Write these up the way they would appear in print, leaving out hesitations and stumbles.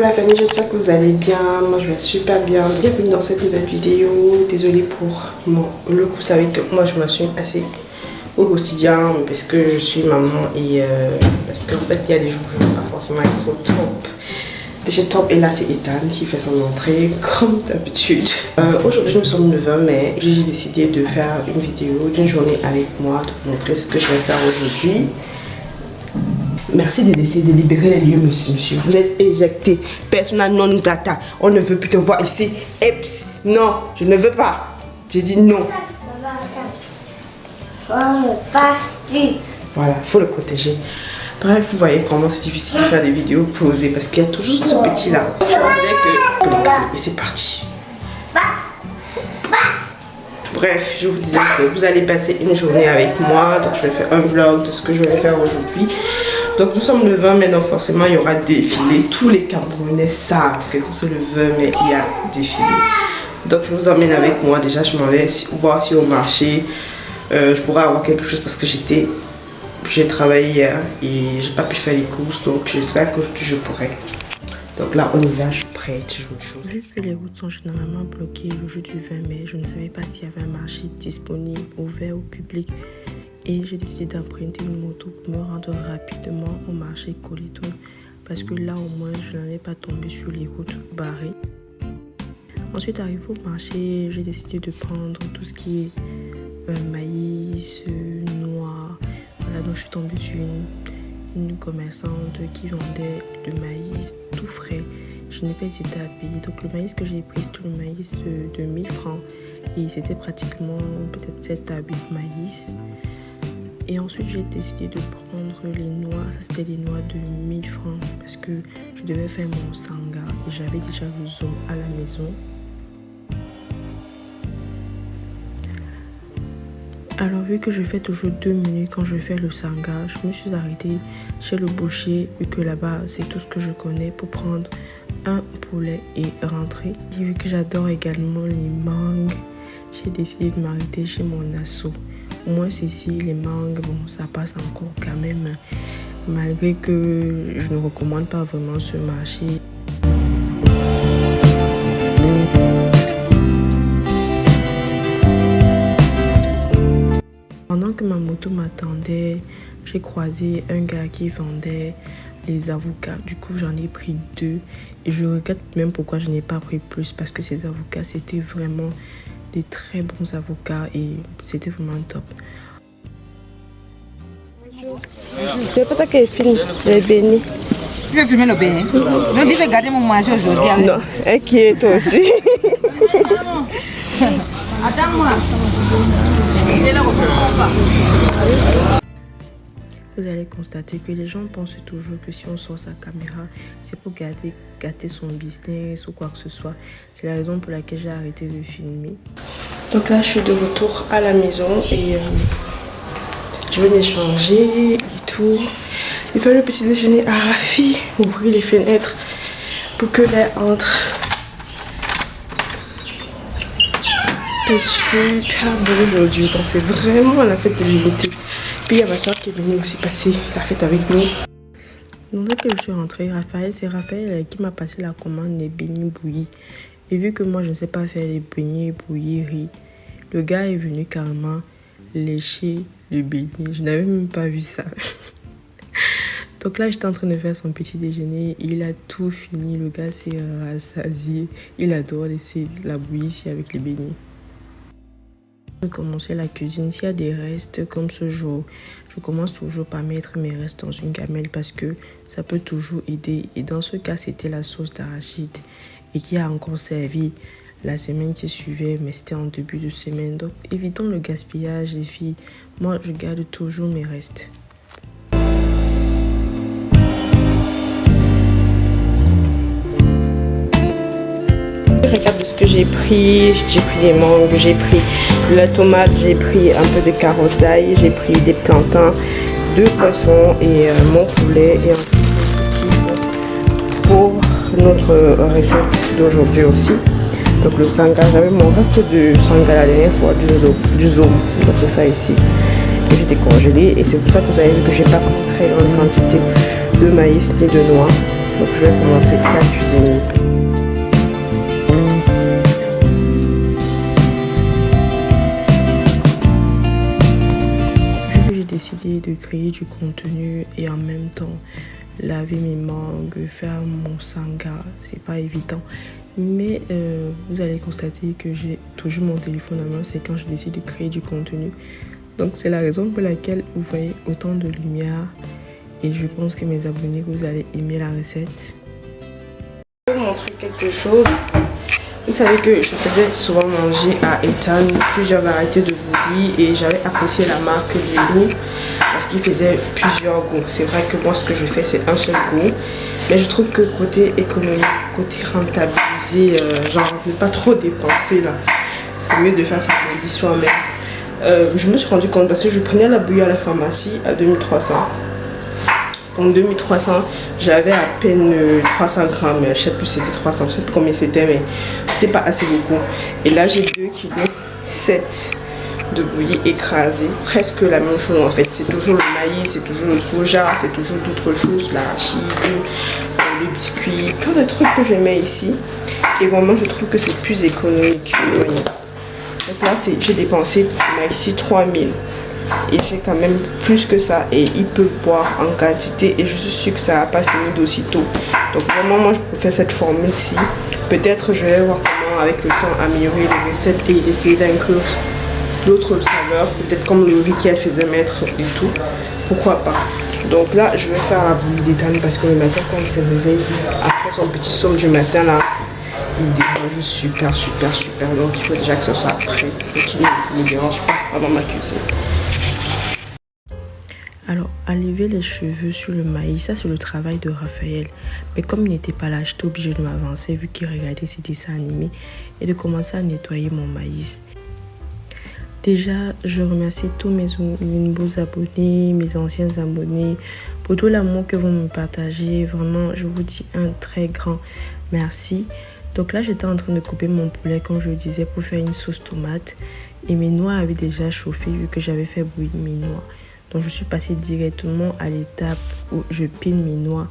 la famille, j'espère que vous allez bien. Moi je vais super bien. Bienvenue dans cette nouvelle vidéo. Désolée pour mon look, vous savez que moi je m'assume assez au quotidien parce que je suis maman et parce qu'en fait il y a des jours où je ne vais pas forcément être au top. Déjà top, et là c'est Ethan qui fait son entrée comme d'habitude. Aujourd'hui nous sommes le 20 mai. J'ai décidé de faire une vidéo d'une journée avec moi, de vous montrer ce que je vais faire aujourd'hui. Merci de décider de libérer les lieux, monsieur. Vous êtes éjecté. Persona non grata. On ne veut plus te voir ici. Eps. Non, je ne veux pas. J'ai dit non. On ne passe plus. Voilà, il faut le protéger. Bref, vous voyez comment c'est difficile de faire des vidéos posées parce qu'il y a toujours ce petit là. Je disais que... Et c'est parti. Bref, je vous disais que vous allez passer une journée avec moi. Donc je vais faire un vlog de ce que je vais faire aujourd'hui. Donc nous sommes le 20 mai, donc forcément il y aura défilé. Tous les Camerounais savent que c'est le 20 mai il y a défilé. Donc je vous emmène avec moi. Déjà je m'en vais voir si au marché je pourrais avoir quelque chose parce que j'ai travaillé hier et j'ai pas pu faire les courses. Donc j'espère qu'aujourd'hui je pourrai. Donc là on y va, je suis prête, je me chose. Vu que les routes sont généralement bloquées le jour du 20 mai, je ne savais pas s'il y avait un marché disponible, ouvert au public. Et j'ai décidé d'emprunter une moto pour me rendre rapidement au marché Coléton. Parce que là au moins je n'allais pas tomber sur les routes barrées. Ensuite arrivé au marché, j'ai décidé de prendre tout ce qui est maïs, noix. Voilà, donc je suis tombée sur une commerçante qui vendait le maïs tout frais. Je n'ai pas hésité à payer. Donc le maïs que j'ai pris, c'est le maïs de 1000 francs. Et c'était pratiquement peut-être 7 à 8 maïs. Et ensuite j'ai décidé de prendre les noix. Ça c'était des noix de 1000 francs. Parce que je devais faire mon sanga. Et j'avais déjà le zoom à la maison. Alors vu que je fais toujours 2 minutes quand je fais le sanga, je me suis arrêtée chez le boucher, vu que là-bas c'est tout ce que je connais, pour prendre un poulet et rentrer. Et vu que j'adore également les mangues, j'ai décidé de m'arrêter chez mon asso. Au moins ici les mangues, bon ça passe encore quand même, malgré que je ne recommande pas vraiment ce marché. Pendant que ma moto m'attendait, j'ai croisé un gars qui vendait les avocats. Du coup, j'en ai pris 2. Et je regrette même pourquoi je n'ai pas pris plus. Parce que ces avocats, c'était vraiment des très bons avocats. Et c'était vraiment top. Je sais pas toi qui filme les bénis. Tu veux filmer le béni? Non, tu veux garder mon manger aujourd'hui. Non, inquiète toi aussi. Attends-moi. Vous allez constater que les gens pensent toujours que si on sort sa caméra, c'est pour gâter son business ou quoi que ce soit. C'est la raison pour laquelle j'ai arrêté de filmer. Donc là je suis de retour à la maison et je venais changer et tout. Il fait le petit déjeuner à Rafi, ouvrir les fenêtres pour que l'air entre. C'est super beau aujourd'hui, donc c'est vraiment la fête de l'unité. Puis il y a ma soeur qui est venue aussi passer la fête avec nous. Donc dès que je suis rentrée, c'est Raphaël qui m'a passé la commande des beignets bouillis. Et vu que moi je ne sais pas faire les beignets bouillis riz, le gars est venu carrément lécher le beignet. Je n'avais même pas vu ça. Donc là j'étais en train de faire son petit déjeuner. Il a tout fini, le gars s'est rassasié. Il adore laisser la bouillie ici avec les beignets. Je vais commencer la cuisine. S'il y a des restes comme ce jour, je commence toujours par mettre mes restes dans une gamelle parce que ça peut toujours aider. Et dans ce cas, c'était la sauce d'arachide et qui a encore servi la semaine qui suivait, mais c'était en début de semaine. Donc évitons le gaspillage les filles. Moi, je garde toujours mes restes. Regarde ce que j'ai pris des mangues, j'ai pris de la tomate, j'ai pris un peu de carottes d'ail, j'ai pris des plantains, 2 poissons et mon poulet et ensuite tout ce qu'il faut pour notre recette d'aujourd'hui aussi. Donc le sanga, j'avais mon reste de sanga la dernière fois, du zoom, donc c'est ça ici. Que j'ai décongelé et c'est pour ça que vous avez vu que je n'ai pas pris très grande quantité de maïs ni de noix. Donc je vais commencer à cuisiner. J'ai décidé de créer du contenu et en même temps laver mes mangues, faire mon sanga, c'est pas évident. Mais vous allez constater que j'ai toujours mon téléphone à main, c'est quand je décide de créer du contenu. Donc c'est la raison pour laquelle vous voyez autant de lumière et je pense que mes abonnés, vous allez aimer la recette. Je vais vous montrer quelque chose. Vous savez que je faisais souvent manger à Ethan plusieurs variétés de bouillies et j'avais apprécié la marque Lilo parce qu'il faisait plusieurs goûts. C'est vrai que moi ce que je fais c'est un seul goût, mais je trouve que côté économique, côté rentabilisé, genre ne pas trop dépenser là, c'est mieux de faire ça pour soi-même. Je me suis rendu compte parce que je prenais la bouillie à la pharmacie à 2300. Donc 2300, j'avais à peine 300 grammes, je ne sais plus si c'était 300, je ne sais plus combien c'était, mais c'était pas assez beaucoup. Et là j'ai 2 kg 7 de bouillie écrasée, presque la même chose en fait. C'est toujours le maïs, c'est toujours le soja, c'est toujours d'autres choses, l'arachide, les biscuits, plein de trucs que je mets ici. Et vraiment je trouve que c'est plus économique. Vous voyez. Donc là j'ai dépensé ici 3000. Et j'ai quand même plus que ça et il peut boire en quantité et je suis sûre que ça n'a pas fini d'aussitôt. Donc vraiment moi je préfère cette formule-ci. Peut-être je vais voir comment avec le temps améliorer les recettes et essayer d'inclure d'autres saveurs, peut-être comme le riz qu'elle faisait mettre et tout. Pourquoi pas. Donc là je vais faire la bouillie d'Ethan parce que le matin quand il se réveille, après son petit somme du matin là, il dérange super. Donc il faut déjà que ce soit prêt et qu'il ne me dérange pas avant ma cuisine. Alors, enlever les cheveux sur le maïs, ça c'est le travail de Raphaël. Mais comme il n'était pas là, j'étais obligée de m'avancer vu qu'il regardait ses dessins animés et de commencer à nettoyer mon maïs. Déjà, je remercie tous mes nouveaux abonnés, mes anciens abonnés, pour tout l'amour que vous me partagez. Vraiment, je vous dis un très grand merci. Donc là, j'étais en train de couper mon poulet, comme je le disais, pour faire une sauce tomate. Et mes noix avaient déjà chauffé vu que j'avais fait bouillir mes noix. Donc je suis passée directement à l'étape où je pile mes noix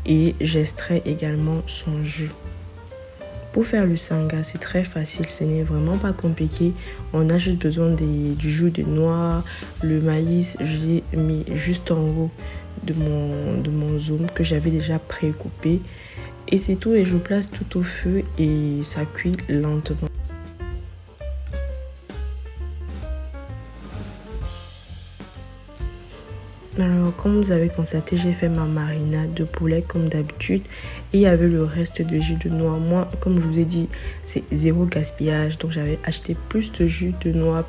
et j'extrais également son jus. Pour faire le sanga, c'est très facile, ce n'est vraiment pas compliqué. On a juste besoin du jus de noix, le maïs, je l'ai mis juste en haut de mon zoom que j'avais déjà précoupé. Et c'est tout et je place tout au feu et ça cuit lentement. Alors, comme vous avez constaté, j'ai fait ma marinade de poulet comme d'habitude et il y avait le reste de jus de noix. Moi, comme je vous ai dit, c'est zéro gaspillage. Donc, j'avais acheté plus de noix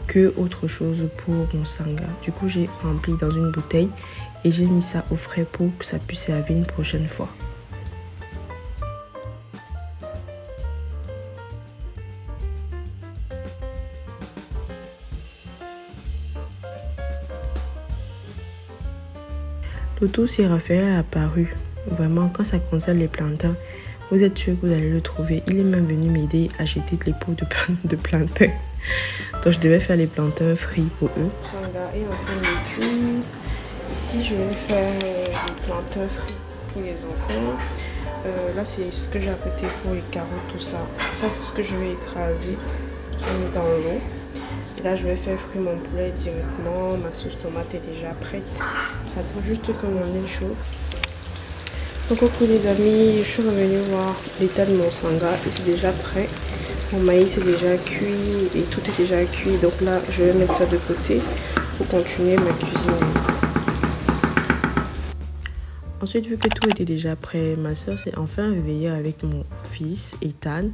que autre chose pour mon sanga. Du coup, j'ai rempli dans une bouteille et j'ai mis ça au frais pour que ça puisse servir une prochaine fois. Le tout, c'est Raphaël a apparu. Vraiment, quand ça concerne les plantains, vous êtes sûr que vous allez le trouver. Il est même venu m'aider à jeter les pots de plantains. Donc, je devais faire les plantains frits pour eux. Le sanga est en train de cuire. Ici, je vais faire les plantains frits pour les enfants. Là, c'est ce que j'ai apprêté pour les carottes, tout ça. Ça, c'est ce que je vais écraser. Je vais mettre dans l'eau. Et là, je vais faire frire mon poulet directement. Ma sauce tomate est déjà prête. J'attends juste que mon huile chauffe. Donc, coucou les amis, je suis revenue voir l'état de mon sanga et c'est déjà prêt. Mon maïs est déjà cuit et tout est déjà cuit. Donc là, je vais mettre ça de côté pour continuer ma cuisine. Ensuite, vu que tout était déjà prêt, ma soeur s'est enfin réveillée avec mon fils, Ethan.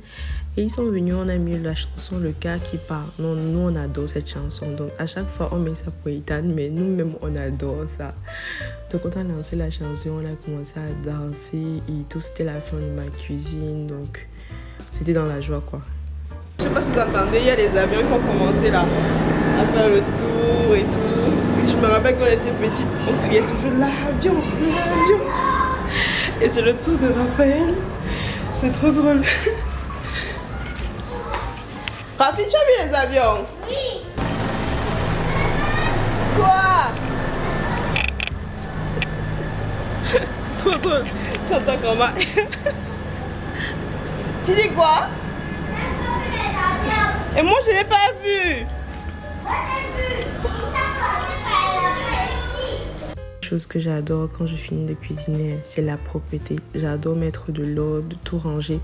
Et ils sont venus, on a mis la chanson Le Cœur qui part. Non, nous, on adore cette chanson. Donc, à chaque fois, on met ça pour Ethan, mais nous-mêmes, on adore ça. Donc, quand on a lancé la chanson, on a commencé à danser et tout. C'était la fin de ma cuisine. Donc, c'était dans la joie, quoi. Je sais pas si vous entendez, il y a des avions, il faut commencer là à faire le tour et tout. Et je me rappelle quand on était petite, on criait toujours l'avion. Et c'est le tour de Raphaël. C'est trop drôle. Rapide, tu as vu les avions? Oui. Quoi? C'est trop. Tu entends comment? Tu dis quoi? Et moi je l'ai pas vu. Chose que j'adore quand je finis de cuisiner, c'est la propreté. J'adore mettre de l'ordre, tout ranger.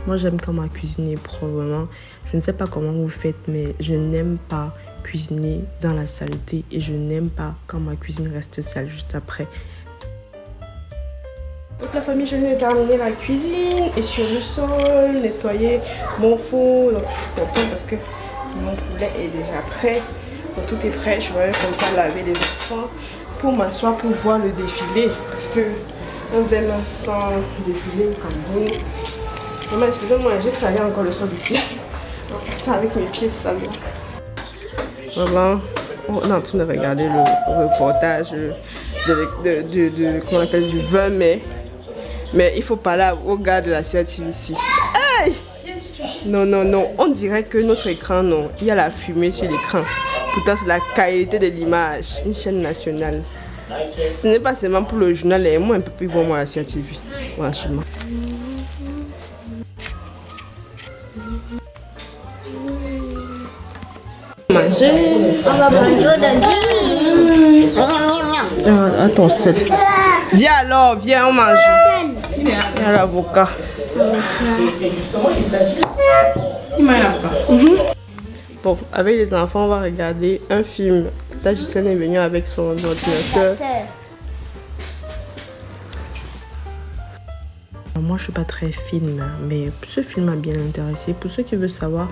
Moi j'aime quand ma cuisine est propre, vraiment. Je ne sais pas comment vous faites, mais je n'aime pas cuisiner dans la saleté et je n'aime pas quand ma cuisine reste sale juste après. Donc la famille, je viens de terminer la cuisine et sur le sol, nettoyer mon four. Donc je suis contente parce que mon poulet est déjà prêt. Donc tout est prêt. Je vais comme ça laver les enfants pour m'asseoir pour voir le défilé. Parce que un verre sans défilé au Cameroun. Maman, excusez-moi, j'ai salé encore le sol ici. Donc ça avec mes pieds salés. Maman, on est en train de regarder le reportage qu'on appelle du 20 mai. Mais il faut parler au gars de la CRTV ici. Hey! Non, non, non. On dirait que notre écran, non. Il y a la fumée sur l'écran. Pourtant, c'est la qualité de l'image. Une chaîne nationale. Ce n'est pas seulement pour le journal. Et moi, un peu plus pour moi, la CRTV. Franchement. Manger. On va manger de Attends, c'est. Viens alors, viens, on mange. Viens l'avocat. Bon, avec les enfants, on va regarder un film. Tajissène est venu avec son ordinateur. Moi, je suis pas très film, mais ce film m'a bien intéressé. Pour ceux qui veulent savoir,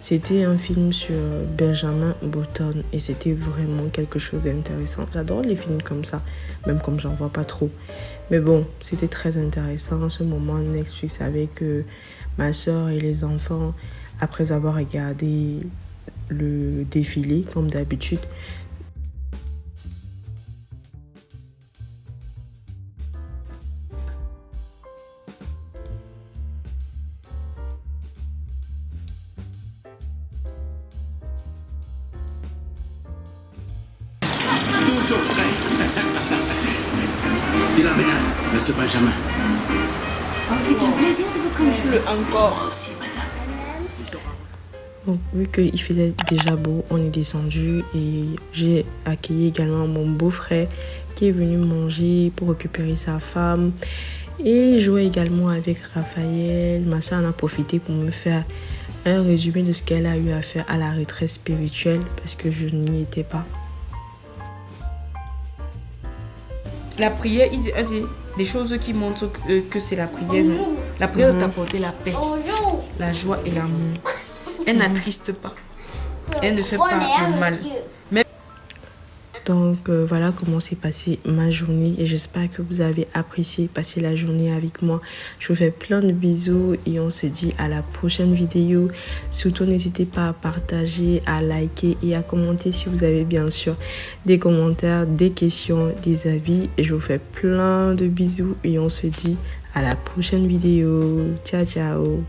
c'était un film sur Benjamin Button et c'était vraiment quelque chose d'intéressant. J'adore les films comme ça, même comme j'en vois pas trop. Mais bon, c'était très intéressant ce moment Netflix avec ma soeur et les enfants. Après avoir regardé le défilé, comme d'habitude, toujours prêt. Philomena, Monsieur Benjamin. C'est un plaisir de vous connaître. Encore. Moi aussi, madame. donc, vu qu'il faisait déjà beau, on est descendu et j'ai accueilli également mon beau-frère qui est venu manger pour récupérer sa femme et jouer également avec Raphaël. Ma soeur en a profité pour me faire un résumé de ce qu'elle a eu à faire à la retraite spirituelle parce que je n'y étais pas. La prière, il dit des choses qui montrent que c'est la prière. La prière doit t'apporter la paix, la joie et l'amour. Elle n'attriste pas. Elle ne fait pas le mal. Donc voilà comment s'est passée ma journée et j'espère que vous avez apprécié passer la journée avec moi. Je vous fais plein de bisous et on se dit à la prochaine vidéo. Surtout n'hésitez pas à partager, à liker et à commenter si vous avez bien sûr des commentaires, des questions, des avis. Et je vous fais plein de bisous et on se dit à la prochaine vidéo. Ciao ciao.